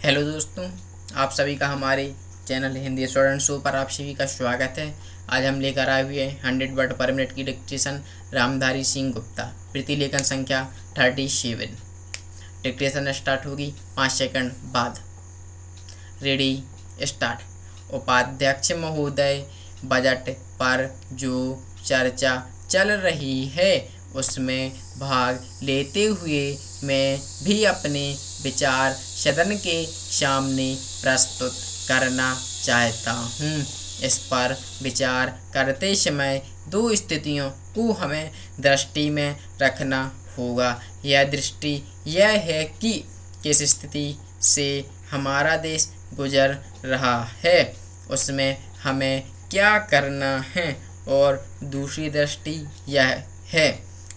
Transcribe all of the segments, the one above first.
Hello दोस्तों, आप सभी का हमारे चैनल हिंदी स्टूडेंट शो पर आप सभी का स्वागत है। आज हम लेकर आए हुए हैं 100 वर्ड पर मिनट की डिक्टेशन रामधारी सिंह गुप्ता, प्रतिलेखन संख्या 37। डिक्टेशन स्टार्ट होगी 5 सेकंड बाद। Ready start. उपाध्यक्ष महोदय, बजट पर जो चर्चा चल रही है उसमें भाग लेते हुए मैं भी अपने विचार सदन के सामने प्रस्तुत करना चाहता हूँ। इस पर विचार करते समय दो स्थितियों को हमें दृष्टि में रखना होगा। यह दृष्टि यह है कि किस स्थिति से हमारा देश गुजर रहा है, उसमें हमें क्या करना है, और दूसरी दृष्टि यह है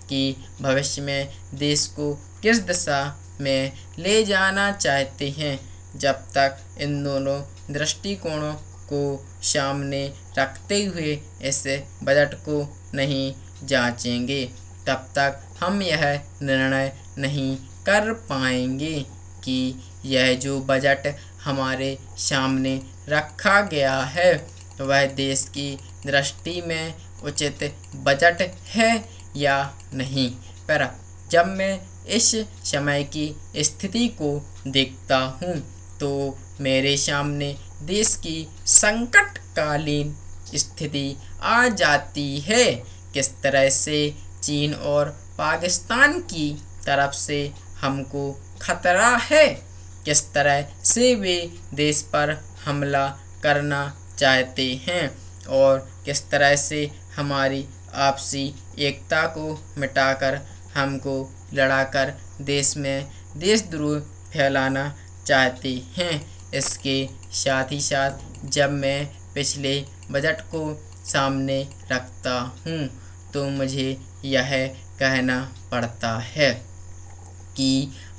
कि भविष्य में देश को किस दिशा में ले जाना चाहते हैं। जब तक इन दोनों दृष्टिकोणों को सामने रखते हुए इस बजट को नहीं जांचेंगे, तब तक हम यह निर्णय नहीं कर पाएंगे कि यह जो बजट हमारे सामने रखा गया है वह देश की दृष्टि में उचित बजट है या नहीं। पर जब मैं इस समय की स्थिति को देखता हूँ तो मेरे सामने देश की संकटकालीन स्थिति आ जाती है। किस तरह से चीन और पाकिस्तान की तरफ से हमको खतरा है, किस तरह से वे देश पर हमला करना चाहते हैं, और किस तरह से हमारी आपसी एकता को मिटाकर हमको लड़ाकर देश में देशद्रोह फैलाना चाहते हैं। इसके साथ ही साथ जब मैं पिछले बजट को सामने रखता हूँ तो मुझे यह कहना पड़ता है कि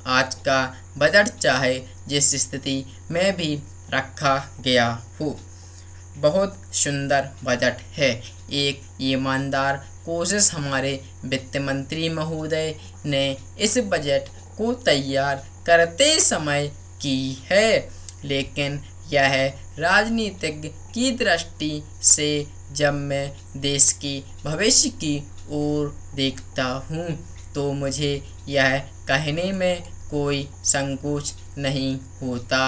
आज का बजट चाहे जिस स्थिति में भी रखा गया हो, बहुत सुंदर बजट है। एक ईमानदार कोशिश हमारे वित्त मंत्री महोदय ने इस बजट को तैयार करते समय की है, लेकिन यह राजनीतिज्ञ की दृष्टि से जब मैं देश की भविष्य की ओर देखता हूँ तो मुझे यह कहने में कोई संकोच नहीं होता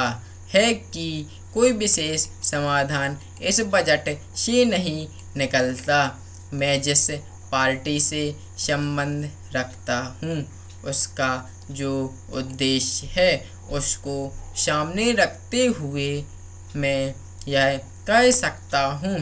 है कि कोई विशेष समाधान इस बजट से नहीं निकलता। मैं जिस पार्टी से संबंध रखता हूँ उसका जो उद्देश्य है उसको सामने रखते हुए मैं यह कह सकता हूँ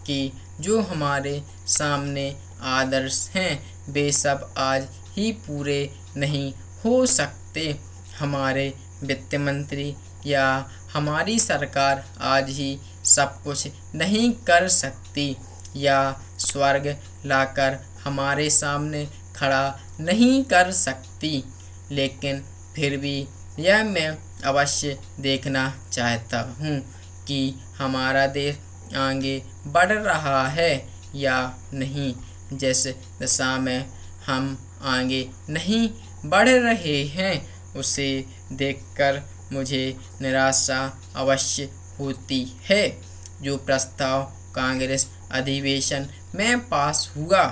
कि जो हमारे सामने आदर्श हैं वे सब आज ही पूरे नहीं हो सकते। हमारे वित्त मंत्री या हमारी सरकार आज ही सब कुछ नहीं कर सकती या स्वर्ग लाकर हमारे सामने खड़ा नहीं कर सकती, लेकिन फिर भी यह मैं अवश्य देखना चाहता हूँ कि हमारा देश आगे बढ़ रहा है या नहीं। जिस दिशा में हम आगे नहीं बढ़ रहे हैं उसे देखकर मुझे निराशा अवश्य होती है। जो प्रस्ताव कांग्रेस अधिवेशन में पास हुआ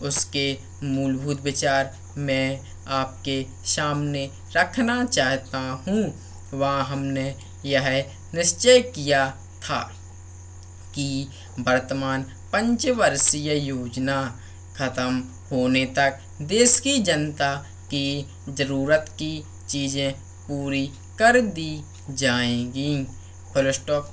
उसके मूलभूत विचार मैं आपके सामने रखना चाहता हूँ। वहाँ हमने यह निश्चय किया था कि वर्तमान पंचवर्षीय योजना खत्म होने तक देश की जनता की ज़रूरत की चीज़ें पूरी कर दी जाएंगी। Full stop.